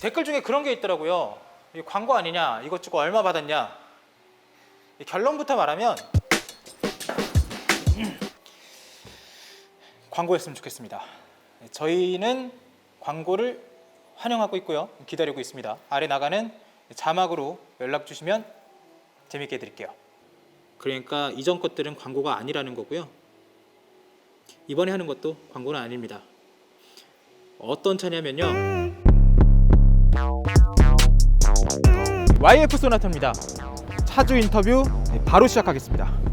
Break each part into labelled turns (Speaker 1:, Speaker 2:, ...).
Speaker 1: 댓글 중에 그런 게 있더라고요. 이 광고 아니냐, 이거 찍고 얼마 받았냐. 이 결론부터 말하면 광고였으면 좋겠습니다. 저희는 광고를 환영하고 있고요, 기다리고 있습니다. 아래 나가는 자막으로 연락 주시면 재밌게 해드릴게요. 그러니까 이전 것들은 광고가 아니라는 거고요, 이번에 하는 것도 광고는 아닙니다. 어떤 차냐면요, YF 소나타입니다. 차주 인터뷰 바로 시작하겠습니다.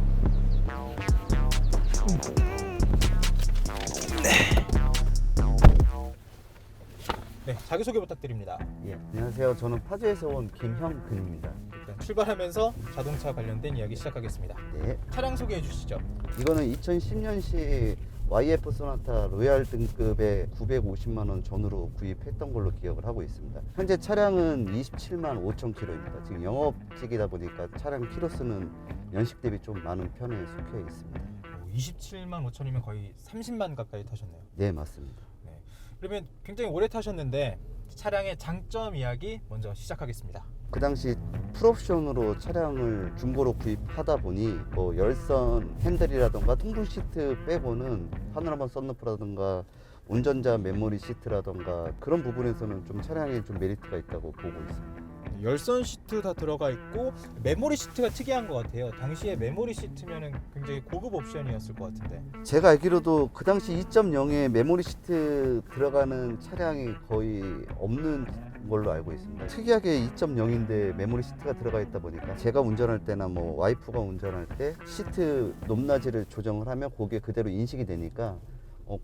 Speaker 1: 네, 자기소개 부탁드립니다.
Speaker 2: 예, 안녕하세요. 저는 파주에서 온 김형근입니다.
Speaker 1: 일단 출발하면서 자동차 관련된 이야기 시작하겠습니다.
Speaker 2: 네,
Speaker 1: 차량 소개해 주시죠.
Speaker 2: 이거는 2010년식 YF 소나타 로얄 등급의 950만 원 전후로 구입했던 걸로 기억을 하고 있습니다. 현재 차량은 27만 5천 킬로입니다. 지금 영업직이다 보니까 차량 키로수는 연식 대비 좀 많은 편에 속해 있습니다.
Speaker 1: 27만 5천이면 거의 30만 가까이 타셨네요.
Speaker 2: 네, 맞습니다.
Speaker 1: 네. 그러면 굉장히 오래 타셨는데 차량의 장점 이야기 먼저 시작하겠습니다.
Speaker 2: 그 당시 풀옵션으로 차량을 중고로 구입하다 보니 뭐 열선 핸들이라던가 통풍 시트 빼고는 파노라마 썬루프라던가 운전자 메모리 시트라던가 그런 부분에서는 좀 차량에 좀 메리트가 있다고 보고 있습니다.
Speaker 1: 열선 시트 다 들어가 있고 메모리 시트가 특이한 것 같아요. 당시에 메모리 시트면은 굉장히 고급 옵션이었을 것 같은데.
Speaker 2: 제가 알기로도 그 당시 2.0에 메모리 시트 들어가는 차량이 거의 없는 걸로 알고 있습니다. 특이하게 2.0인데 메모리 시트가 들어가 있다 보니까 제가 운전할 때나 뭐 와이프가 운전할 때 시트 높낮이를 조정을 하면 그게 그대로 인식이 되니까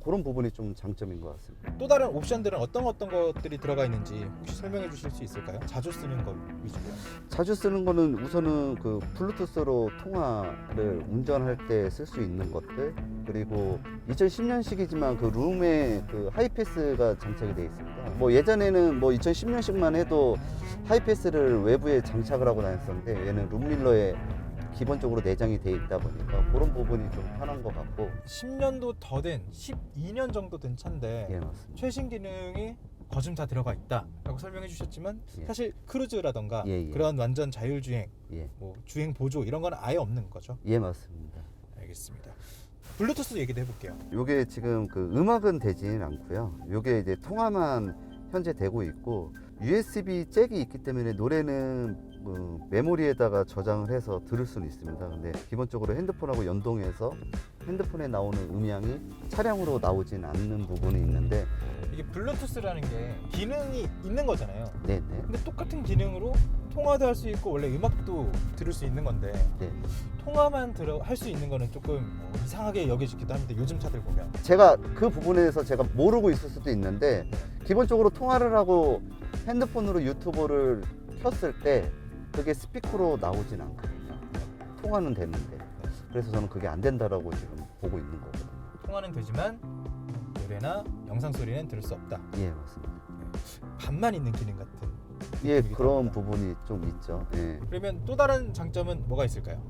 Speaker 2: 그런 부분이 좀 장점인 것 같습니다.
Speaker 1: 또 다른 옵션들은 어떤 것들이 들어가 있는지 혹시 설명해 주실 수 있을까요? 자주 쓰는 것 위주로요.
Speaker 2: 자주 쓰는 거는 우선은 그 블루투스로 통화를 운전할 때 쓸 수 있는 것들, 그리고 2010년식이지만 그 룸에 그 하이패스가 장착이 되어 있습니다. 뭐 예전에는 뭐 2010년식만 해도 하이패스를 외부에 장착을 하고 다녔었는데 얘는 룸밀러에 기본적으로 내장이 되어 있다 보니까 그런 부분이 좀 편한 것 같고.
Speaker 1: 10년도 더 된 12년 정도 된 차인데
Speaker 2: 예, 맞습니다.
Speaker 1: 최신 기능이 거진 다 들어가 있다라고 설명해 주셨지만
Speaker 2: 예.
Speaker 1: 사실 크루즈라던가
Speaker 2: 예.
Speaker 1: 그런 완전 자율주행,
Speaker 2: 예,
Speaker 1: 뭐 주행 보조 이런 건 아예 없는 거죠.
Speaker 2: 예, 맞습니다.
Speaker 1: 알겠습니다. 블루투스 얘기도 해볼게요.
Speaker 2: 요게 지금 그 음악은 되지는 않고요. 요게 이제 통화만 현재 되고 있고 USB 잭이 있기 때문에 노래는 그 메모리에다가 저장을 해서 들을 수는 있습니다. 근데 기본적으로 핸드폰하고 연동해서 핸드폰에 나오는 음향이 차량으로 나오진 않는 부분이 있는데.
Speaker 1: 이게 블루투스라는 게 기능이 있는 거잖아요.
Speaker 2: 네네.
Speaker 1: 근데 똑같은 기능으로 통화도 할 수 있고 원래 음악도 들을 수 있는 건데
Speaker 2: 네.
Speaker 1: 통화만 할 수 있는 거는 조금 이상하게 여겨지기도 합니다. 요즘 차들 보면.
Speaker 2: 제가 그 부분에서 제가 모르고 있을 수도 있는데 기본적으로 통화를 하고 핸드폰으로 유튜브를 켰을 때 그게 스피커로 나오진 않거든요. 통화는 되는데. 그래서 저는 그게 안 된다라고 지금 보고 있는 거거든요.
Speaker 1: 통화는 되지만 노래나 영상 소리는 들을 수 없다.
Speaker 2: 예, 맞습니다.
Speaker 1: 반만 있는 기능 같은.
Speaker 2: 예,
Speaker 1: 느낌이기도
Speaker 2: 그런
Speaker 1: 합니다.
Speaker 2: 부분이 좀 있죠. 예.
Speaker 1: 그러면 또 다른 장점은 뭐가 있을까요?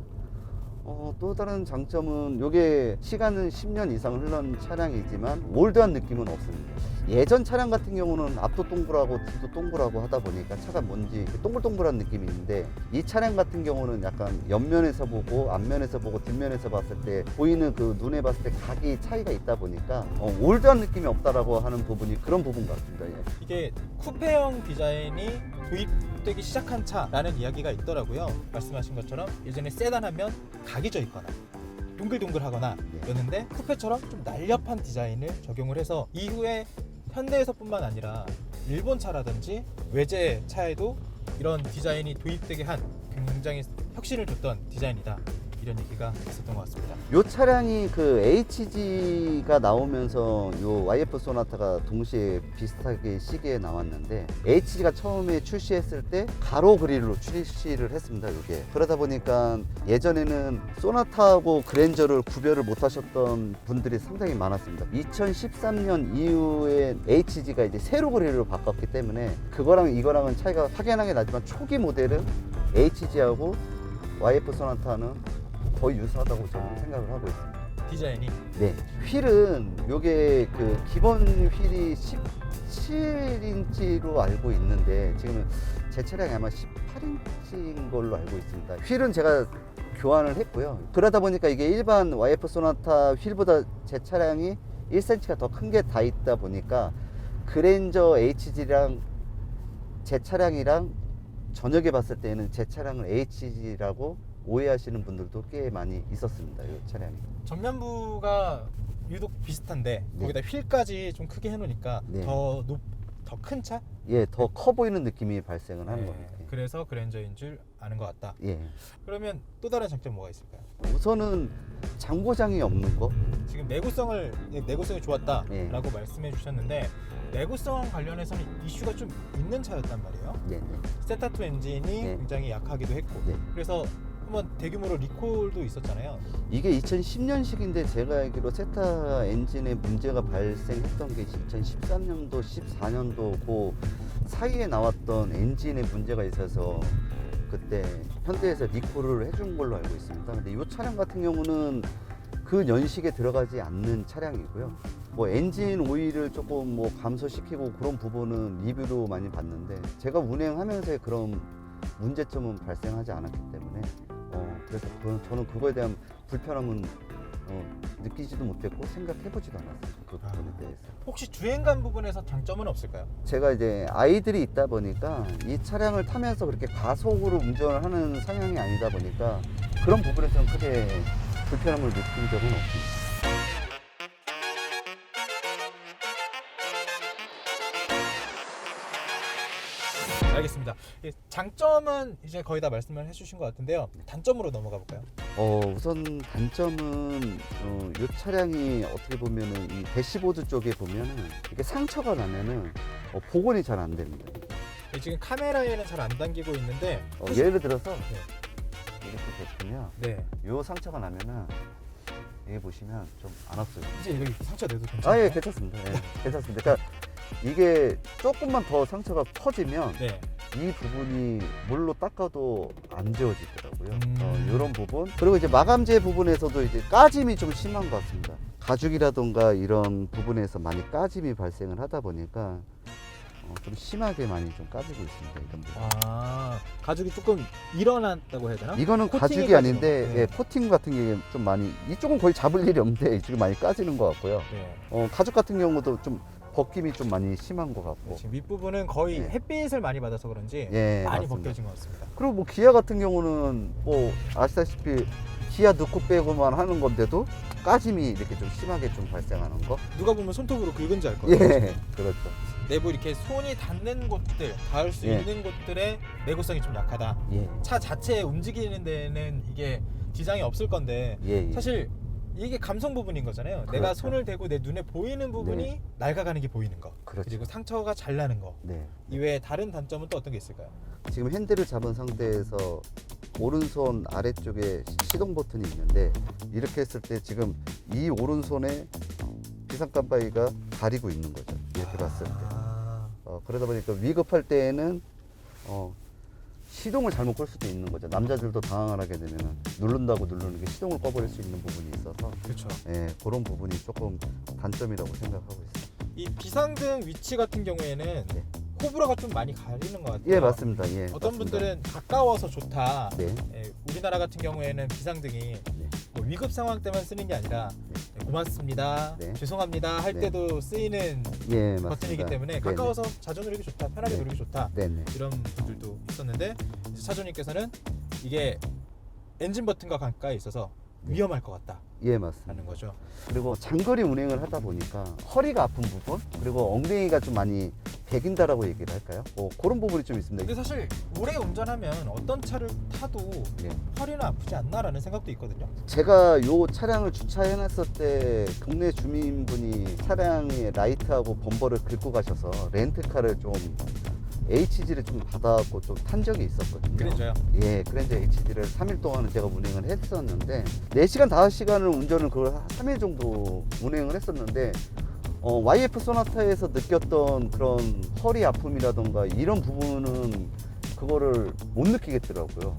Speaker 2: 또 다른 장점은 요게 시간은 10년 이상 흘러온 차량이지만 올드한 느낌은 없습니다. 예전 차량 같은 경우는 앞도 동그랗고 뒤도 동그랗고 하다 보니까 차가 뭔지 동글동글한 느낌이 있는데 이 차량 같은 경우는 약간 옆면에서 보고 앞면에서 보고 뒷면에서 봤을 때 보이는 그 눈에 봤을 때 각이 차이가 있다 보니까 올드한 느낌이 없다라고 하는 부분이 그런 부분 같습니다. 예.
Speaker 1: 이게 쿠페형 디자인이 도입되기 시작한 차라는 이야기가 있더라고요. 말씀하신 것처럼 예전에 세단 하면 각이 져 있거나 동글동글하거나 였는데 쿠페처럼 좀 날렵한 디자인을 적용을 해서 이후에 현대에서뿐만 아니라 일본 차라든지 외제 차에도 이런 디자인이 도입되게 한 굉장히 혁신을 줬던 디자인이다, 이런 얘기가 있었던 것 같습니다.
Speaker 2: 요 차량이 그 HG가 나오면서 요 YF 소나타가 동시에 비슷하게 시기에 나왔는데 HG가 처음에 출시했을 때 가로 그릴로 출시를 했습니다. 이게 그러다 보니까 예전에는 소나타하고 그랜저를 구별을 못 하셨던 분들이 상당히 많았습니다. 2013년 이후에 HG가 이제 세로 그릴로 바꿨기 때문에 그거랑 이거랑은 차이가 확연하게 나지만 초기 모델은 HG하고 YF 소나타는 거의 유사하다고 저는 생각을 하고 있습니다.
Speaker 1: 디자인이.
Speaker 2: 네, 휠은 요게 그 기본 휠이 17인치로 알고 있는데 지금 제 차량이 아마 18인치인 걸로 알고 있습니다. 휠은 제가 교환을 했고요. 그러다 보니까 이게 일반 YF 소나타 휠보다 제 차량이 1cm가 더 큰 게 다 있다 보니까 그랜저 HG랑 제 차량이랑 저녁에 봤을 때는 제 차량을 HG라고 오해하시는 분들도 꽤 많이 있었습니다. 이 차량이.
Speaker 1: 전면부가 유독 비슷한데
Speaker 2: 네.
Speaker 1: 거기다 휠까지 좀 크게 해놓으니까
Speaker 2: 네.
Speaker 1: 더 큰 차?
Speaker 2: 예, 더 커 보이는 느낌이 발생을 하는
Speaker 1: 네,
Speaker 2: 겁니다.
Speaker 1: 그래서 그랜저인 줄 아는 것 같다.
Speaker 2: 예.
Speaker 1: 그러면 또 다른 장점 뭐가 있을까요?
Speaker 2: 우선은 장고장이 없는 거.
Speaker 1: 지금 내구성이 좋았다라고
Speaker 2: 네.
Speaker 1: 말씀해 주셨는데 내구성 관련해서는 이슈가 좀 있는 차였단 말이에요.
Speaker 2: 네, 네.
Speaker 1: 세타2 엔진이
Speaker 2: 네.
Speaker 1: 굉장히 약하기도 했고
Speaker 2: 네.
Speaker 1: 그래서 한번 대규모로 리콜도 있었잖아요.
Speaker 2: 이게 2010년식인데 제가 알기로 세타 엔진에 문제가 발생했던 게 2013년도, 14년도 그 사이에 나왔던 엔진에 문제가 있어서 그때 현대에서 리콜을 해준 걸로 알고 있습니다. 근데 이 차량 같은 경우는 그 연식에 들어가지 않는 차량이고요. 뭐 엔진 오일을 조금 뭐 감소시키고 그런 부분은 리뷰로 많이 봤는데 제가 운행하면서 그런 문제점은 발생하지 않았기 때문에 그래서 저는 그거에 대한 불편함은 느끼지도 못했고 생각해보지도 않았어요. 그 부분에 대해서.
Speaker 1: 혹시 주행감 부분에서 장점은 없을까요?
Speaker 2: 제가 이제 아이들이 있다 보니까 이 차량을 타면서 그렇게 가속으로 운전을 하는 성향이 아니다 보니까 그런 부분에서는 크게 불편함을 느낀 적은 없습니다.
Speaker 1: 알겠습니다. 예, 장점은 이제 거의 다 말씀을 해주신 것 같은데요. 단점으로 넘어가 볼까요?
Speaker 2: 우선 단점은 이 차량이 어떻게 보면은 이 대시보드 쪽에 보면은 이게 상처가 나면은 복원이 잘 안 됩니다.
Speaker 1: 예, 지금 카메라에는 잘 안 당기고 있는데
Speaker 2: 예를 들어서 이렇게 보시면
Speaker 1: 네.
Speaker 2: 이 상처가 나면은 여기 보시면 좀 안 없어요.
Speaker 1: 이제 이거 상처 내도 괜찮아요?
Speaker 2: 예, 괜찮습니다. 예, 괜찮습니다. 그러니까 이게 조금만 더 상처가 커지면
Speaker 1: 네.
Speaker 2: 이 부분이 물로 닦아도 안 지워지더라고요.
Speaker 1: 음.
Speaker 2: 이런 부분. 그리고 이제 마감재 부분에서도 이제 까짐이 좀 심한 것 같습니다. 가죽이라던가 이런 부분에서 많이 까짐이 발생을 하다 보니까 좀 심하게 많이 좀 까지고 있습니다. 이런 부분.
Speaker 1: 가죽이 조금 일어났다고 해야 되나?
Speaker 2: 이거는
Speaker 1: 코팅이
Speaker 2: 가죽이
Speaker 1: 가지고.
Speaker 2: 아닌데
Speaker 1: 네.
Speaker 2: 예, 코팅 같은 게 좀 많이 이쪽은 거의 잡을 일이 없는데 이쪽이 많이 까지는 것 같고요.
Speaker 1: 네.
Speaker 2: 가죽 같은 경우도 좀 벗김이 좀 많이 심한 것 같고.
Speaker 1: 지금 윗부분은 거의
Speaker 2: 네.
Speaker 1: 햇빛을 많이 받아서 그런지
Speaker 2: 예,
Speaker 1: 많이
Speaker 2: 맞습니다.
Speaker 1: 벗겨진 것 같습니다.
Speaker 2: 그리고 뭐 기아 같은 경우는 뭐 아시다시피 기아 넣고 빼고만 하는 건데도 까짐이 이렇게 좀 심하게 좀 발생하는 거.
Speaker 1: 누가 보면 손톱으로 긁은지 알 거예요.
Speaker 2: 예, 그렇죠.
Speaker 1: 내부 이렇게 손이 닿는 곳들, 닿을 수
Speaker 2: 예.
Speaker 1: 있는 곳들의 내구성이 좀 약하다.
Speaker 2: 예,
Speaker 1: 차 자체에 움직이는 데는 이게 지장이 없을 건데
Speaker 2: 예, 예.
Speaker 1: 사실 이게 감성 부분인 거잖아요. 내가
Speaker 2: 그렇죠.
Speaker 1: 손을 대고 내 눈에 보이는 부분이
Speaker 2: 네.
Speaker 1: 낡아가는 게 보이는 거.
Speaker 2: 그렇죠.
Speaker 1: 그리고 상처가 잘 나는 거.
Speaker 2: 네.
Speaker 1: 이외에 다른 단점은 또 어떤 게 있을까요?
Speaker 2: 지금 핸들을 잡은 상태에서 오른손 아래쪽에 시동 버튼이 있는데 이렇게 했을 때 지금 이 오른손에 비상 깜빡이가 가리고 있는 거죠. 이렇게 봤을 때. 그러다 보니까 위급할 때에는 시동을 잘못 걸 수도 있는 거죠. 남자들도 당황을 하게 되면 누른다고 누르는 게 시동을 꺼버릴 수 있는 부분이 있어서
Speaker 1: 그렇죠.
Speaker 2: 예, 그런 부분이 조금 단점이라고 생각하고 있습니다.
Speaker 1: 이 비상등 위치 같은 경우에는
Speaker 2: 네.
Speaker 1: 호불호가 좀 많이 갈리는 것 같아요.
Speaker 2: 예, 맞습니다. 예,
Speaker 1: 어떤
Speaker 2: 맞습니다.
Speaker 1: 분들은 가까워서 좋다.
Speaker 2: 네,
Speaker 1: 예, 우리나라 같은 경우에는 비상등이
Speaker 2: 네.
Speaker 1: 뭐 위급 상황 때만 쓰는 게 아니라 예, 고맙습니다,
Speaker 2: 네.
Speaker 1: 죄송합니다 할
Speaker 2: 네.
Speaker 1: 때도 쓰이는
Speaker 2: 예, 맞습니다.
Speaker 1: 버튼이기 때문에
Speaker 2: 네네.
Speaker 1: 가까워서 자주 누르기 좋다, 편하게
Speaker 2: 네.
Speaker 1: 누르기 좋다
Speaker 2: 네네.
Speaker 1: 이런 분들도 있었는데 이제 차주님께서는 이게 엔진 버튼과 가까이 있어서
Speaker 2: 네.
Speaker 1: 위험할 것 같다라는
Speaker 2: 예, 맞습니다.
Speaker 1: 거죠.
Speaker 2: 그리고 장거리 운행을 하다 보니까 허리가 아픈 부분 그리고 엉덩이가 좀 많이 배긴다라고 얘기를 할까요? 그런 부분이 좀 있습니다.
Speaker 1: 근데 사실 오래 운전하면 어떤 차를 타도
Speaker 2: 예.
Speaker 1: 허리는 아프지 않나라는 생각도 있거든요.
Speaker 2: 제가 요 차량을 주차해놨을 때 동네 주민분이 차량의 라이트하고 범퍼를 긁고 가셔서 렌트카를 좀 HG를 좀 받아갖고 좀 탄 적이 있었거든요.
Speaker 1: 그랜저요?
Speaker 2: 예, 그랜저 HG를 3일 동안은 제가 운행을 했었는데 4시간, 5시간을 운전을 그걸 3일 정도 운행을 했었는데 YF 소나타에서 느꼈던 그런 허리 아픔이라던가 이런 부분은 그거를 못 느끼겠더라고요.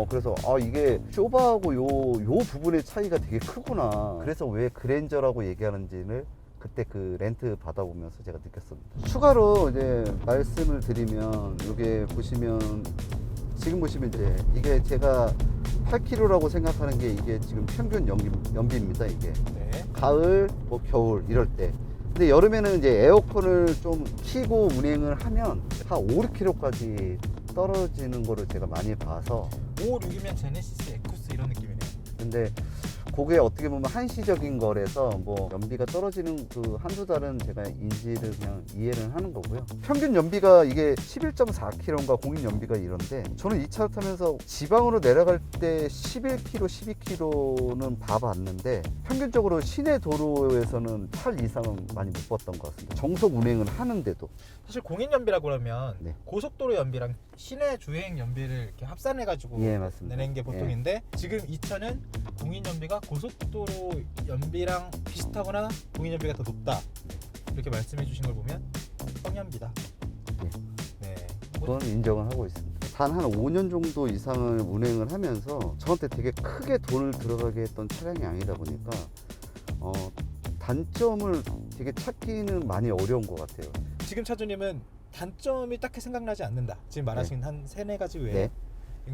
Speaker 2: 그래서 이게 쇼바하고 요 부분의 차이가 되게 크구나. 그래서 왜 그랜저라고 얘기하는지를 그때 그 렌트 받아보면서 제가 느꼈습니다. 추가로 이제 말씀을 드리면 이게 보시면 지금 보시면 이제 이게 제가 8kg라고 생각하는 게 이게 지금 평균 연비입니다. 이게
Speaker 1: 네.
Speaker 2: 가을, 뭐 겨울 이럴 때. 근데 여름에는 이제 에어컨을 좀 켜고 운행을 하면 한 5, 6kg까지 떨어지는 거를 제가 많이 봐서
Speaker 1: 5, 6이면 제네시스 에쿠스 이런 느낌이네요.
Speaker 2: 근데 그게 어떻게 보면 한시적인 거라서 뭐 연비가 떨어지는 그 한두 달은 제가 인지를 그냥 이해를 하는 거고요. 평균 연비가 이게 11.4km인가 공인 연비가 이런데 저는 이 차를 타면서 지방으로 내려갈 때 11km, 12km는 봐봤는데 평균적으로 시내 도로에서는 8 이상은 많이 못 봤던 것 같습니다. 정속 운행을 하는데도.
Speaker 1: 사실 공인 연비라고 그러면
Speaker 2: 네.
Speaker 1: 고속도로 연비랑 시내 주행 연비를 이렇게 합산해가지고
Speaker 2: 예, 맞습니다.
Speaker 1: 내는 게 보통인데 지금 이 차는 공인 연비가 고속도로 연비랑 비슷하거나 공인 연비가 더 높다 이렇게 말씀해 주신 걸 보면 성연비다. 네.
Speaker 2: 그건 인정을 하고 있습니다. 단 한 5년 정도 이상을 운행을 하면서 저한테 되게 크게 돈을 들어가게 했던 차량이 아니다 보니까 단점을 되게 찾기는 많이 어려운 것 같아요.
Speaker 1: 지금 차주님은 단점이 딱히 생각나지 않는다. 지금 말하신 한 3-4가지 외인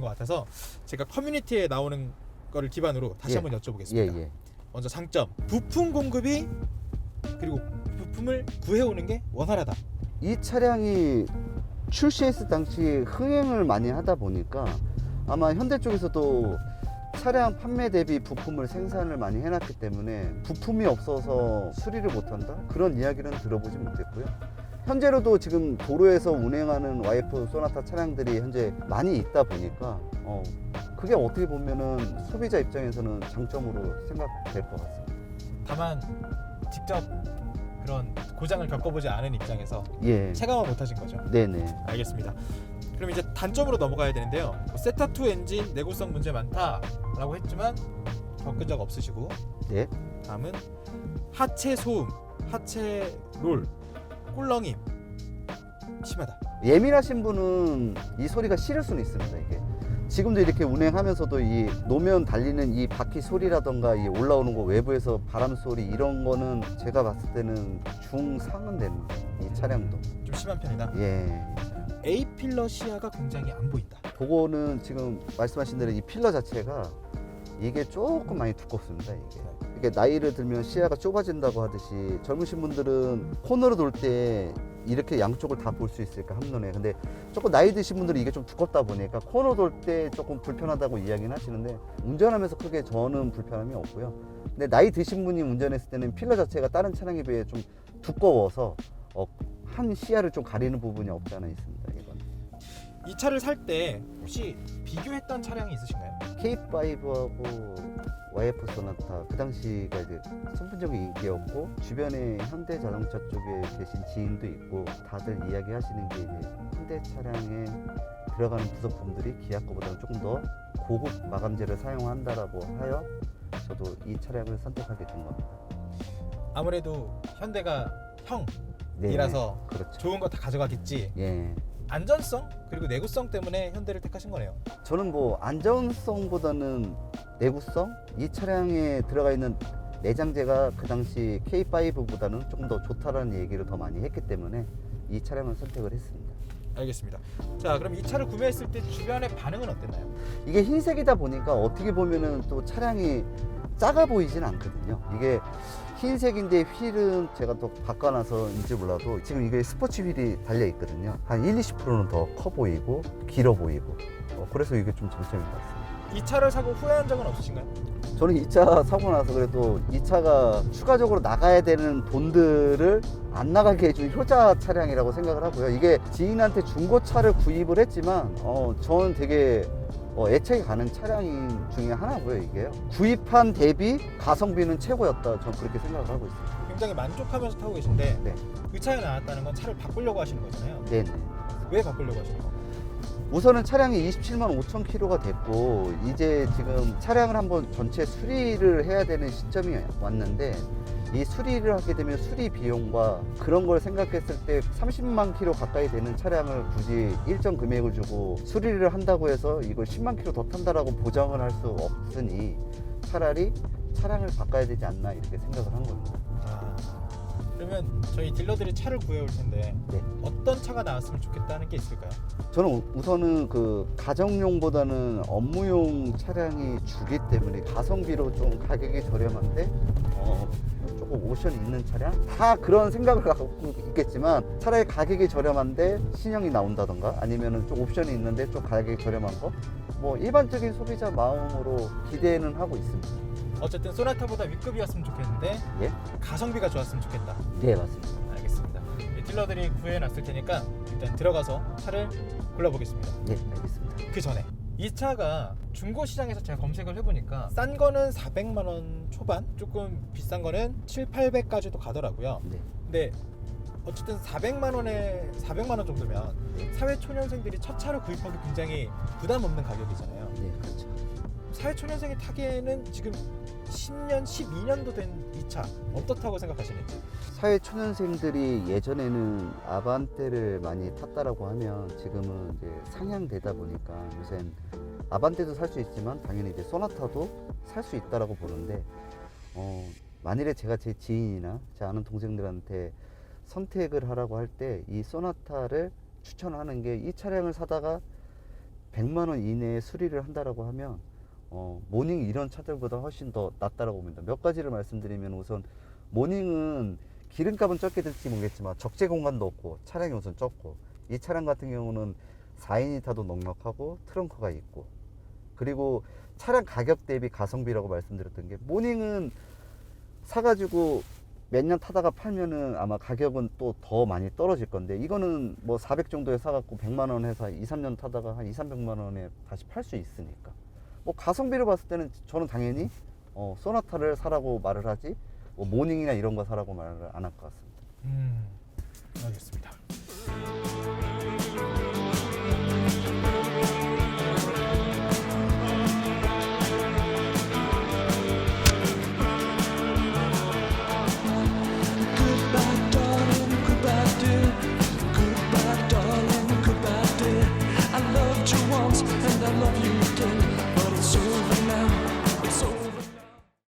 Speaker 1: 것 같아서 제가 커뮤니티에 나오는 거를 기반으로 다시 한번 여쭤보겠습니다. 먼저 장점, 부품 공급이 그리고 부품을 구해오는 게 원활하다.
Speaker 2: 이 차량이 출시했을 당시 흥행을 많이 하다 보니까 아마 현대 쪽에서도 차량 판매 대비 부품을 생산을 많이 해놨기 때문에 부품이 없어서 수리를 못한다? 그런 이야기는 들어보지 못했고요. 현재로도 지금 도로에서 운행하는 YF 소나타 차량들이 현재 많이 있다 보니까 그게 어떻게 보면은 소비자 입장에서는 장점으로 생각될 것 같습니다.
Speaker 1: 다만 직접 그런 고장을 겪어보지 않은 입장에서 체감을 못하신 거죠.
Speaker 2: 네네.
Speaker 1: 알겠습니다. 그럼 이제 단점으로 넘어가야 되는데요. 세타2 엔진 내구성 문제 많다라고 했지만 겪은 적 없으시고
Speaker 2: 네.
Speaker 1: 다음은 하체 소음, 하체 롤, 꿀렁임 심하다.
Speaker 2: 예민하신 분은 이 소리가 싫을 수는 있습니다. 이게 지금도 이렇게 운행하면서도 이 노면 달리는 이 바퀴 소리라던가 이 올라오는 거 외부에서 바람 소리 이런 거는 제가 봤을 때는 중상은 됩니다. 이 차량도
Speaker 1: 좀 심한 편이다. A 필러 시야가 굉장히 안 보인다.
Speaker 2: 그거는 지금 말씀하신 대로 이 필러 자체가 이게 조금 많이 두껍습니다. 이게 나이를 들면 시야가 좁아진다고 하듯이 젊으신 분들은 코너로 돌 때 이렇게 양쪽을 다 볼 수 있을까 한눈에. 근데 조금 나이 드신 분들은 이게 좀 두껍다 보니까 코너 돌 때 조금 불편하다고 이야기는 하시는데 운전하면서 크게 저는 불편함이 없고요. 근데 나이 드신 분이 운전했을 때는 필러 자체가 다른 차량에 비해 좀 두꺼워서 한 시야를 좀 가리는 부분이 없지 않아 있습니다. 이건.
Speaker 1: 이 차를 살 때 혹시 비교했던 차량이 있으신가요?
Speaker 2: K5하고 YF 소나타 그 당시가 이제 선풍적인 인기였고 주변에 현대 자동차 쪽에 계신 지인도 있고 다들 이야기하시는 게 이제 현대 차량에 들어가는 부속품들이 기아 거보다는 조금 더 고급 마감재를 사용한다라고 하여 저도 이 차량을 선택하게 된 겁니다.
Speaker 1: 아무래도 현대가 형이라서
Speaker 2: 그렇죠.
Speaker 1: 좋은 거 다 가져가겠지. 안전성 그리고 내구성 때문에 현대를 택하신 거네요.
Speaker 2: 저는 뭐 안전성보다는 내구성? 이 차량에 들어가 있는 내장재가 그 당시 K5보다는 조금 더 좋다라는 얘기를 더 많이 했기 때문에 이 차량을 선택을 했습니다.
Speaker 1: 알겠습니다. 자, 그럼 이 차를 구매했을 때 주변의 반응은 어땠나요?
Speaker 2: 이게 흰색이다 보니까 어떻게 보면은 또 차량이 작아 보이진 않거든요. 이게 흰색인데 휠은 제가 또 바꿔놔서인지 몰라도 지금 이게 스포츠 휠이 달려 있거든요. 한 20-20%는 더 커 보이고 길어 보이고 그래서 이게 좀 장점인 것 같습니다.
Speaker 1: 이 차를 사고 후회한 적은 없으신가요?
Speaker 2: 저는 이 차 사고 나서 그래도 이 차가 추가적으로 나가야 되는 돈들을 안 나가게 해준 효자 차량이라고 생각을 하고요. 이게 지인한테 중고차를 구입을 했지만 저는 되게 애착이 가는 차량 중에 하나고요. 이게요. 구입한 대비 가성비는 최고였다. 저는 그렇게 생각을 하고 있습니다.
Speaker 1: 굉장히 만족하면서 타고 계신데
Speaker 2: 네.
Speaker 1: 그 차에 나왔다는 건 차를 바꾸려고 하시는 거잖아요.
Speaker 2: 네네.
Speaker 1: 왜 바꾸려고 하시는 거예요?
Speaker 2: 우선은 차량이 27만 5천 킬로가 됐고 이제 지금 차량을 한번 전체 수리를 해야 되는 시점이 왔는데 이 수리를 하게 되면 수리 비용과 그런 걸 생각했을 때 30만 킬로 가까이 되는 차량을 굳이 일정 금액을 주고 수리를 한다고 해서 이걸 10만 킬로 더 탄다라고 보장을 할 수 없으니 차라리 차량을 바꿔야 되지 않나 이렇게 생각을 한 겁니다.
Speaker 1: 그러면 저희 딜러들이 차를 구해올 텐데
Speaker 2: 네.
Speaker 1: 어떤 차가 나왔으면 좋겠다는 게 있을까요?
Speaker 2: 저는 우선은 그 가정용보다는 업무용 차량이 주기 때문에 가성비로 좀 가격이 저렴한데 조금 옵션이 있는 차량? 다 그런 생각을 갖고 있겠지만 차라리 가격이 저렴한데 신형이 나온다던가 아니면은 좀 옵션이 있는데 좀 가격이 저렴한 거? 뭐 일반적인 소비자 마음으로 기대는 하고 있습니다.
Speaker 1: 어쨌든 소나타보다 윗급이었으면 좋겠는데
Speaker 2: 예?
Speaker 1: 가성비가 좋았으면 좋겠다.
Speaker 2: 네, 맞습니다.
Speaker 1: 알겠습니다. 딜러들이 구해놨을 테니까 일단 들어가서 차를 골라보겠습니다.
Speaker 2: 네, 알겠습니다.
Speaker 1: 그 전에 이 차가 중고 시장에서 제가 검색을 해보니까 싼 거는 400만 원 초반, 조금 비싼 거는 7, 800까지도 가더라고요.
Speaker 2: 네.
Speaker 1: 근데 어쨌든 400만 원 정도면 사회 초년생들이 첫 차를 구입하기 굉장히 부담 없는 가격이잖아요.
Speaker 2: 네, 그렇죠.
Speaker 1: 사회 초년생이 타기에는 지금 10년, 12년도 된 이 차 어떻다고 생각하시는지?
Speaker 2: 사회 초년생들이 예전에는 아반떼를 많이 탔다라고 하면 지금은 이제 상향되다 보니까 요새는 아반떼도 살 수 있지만 당연히 이제 소나타도 살 수 있다라고 보는데 만일에 제가 제 지인이나 제 아는 동생들한테 선택을 하라고 할 때 이 소나타를 추천하는 게 이 차량을 사다가 100만 원 이내에 수리를 한다라고 하면 모닝 이런 차들보다 훨씬 더 낫다라고 봅니다. 몇 가지를 말씀드리면 우선 모닝은 기름값은 적게 들지 모르겠지만 적재 공간도 없고 차량이 우선 적고 이 차량 같은 경우는 4인이 타도 넉넉하고 트렁크가 있고 그리고 차량 가격 대비 가성비라고 말씀드렸던 게 모닝은 사가지고 몇 년 타다가 팔면은 아마 가격은 또 더 많이 떨어질 건데 이거는 뭐 400 정도에 사갖고 100만 원 해서 2, 3년 타다가 한 2, 300만 원에 다시 팔 수 있으니까 뭐 가성비를 봤을 때는 저는 당연히 소나타를 사라고 말을 하지 뭐 모닝이나 이런 거 사라고 말을 안 할 것 같습니다.
Speaker 1: 알겠습니다.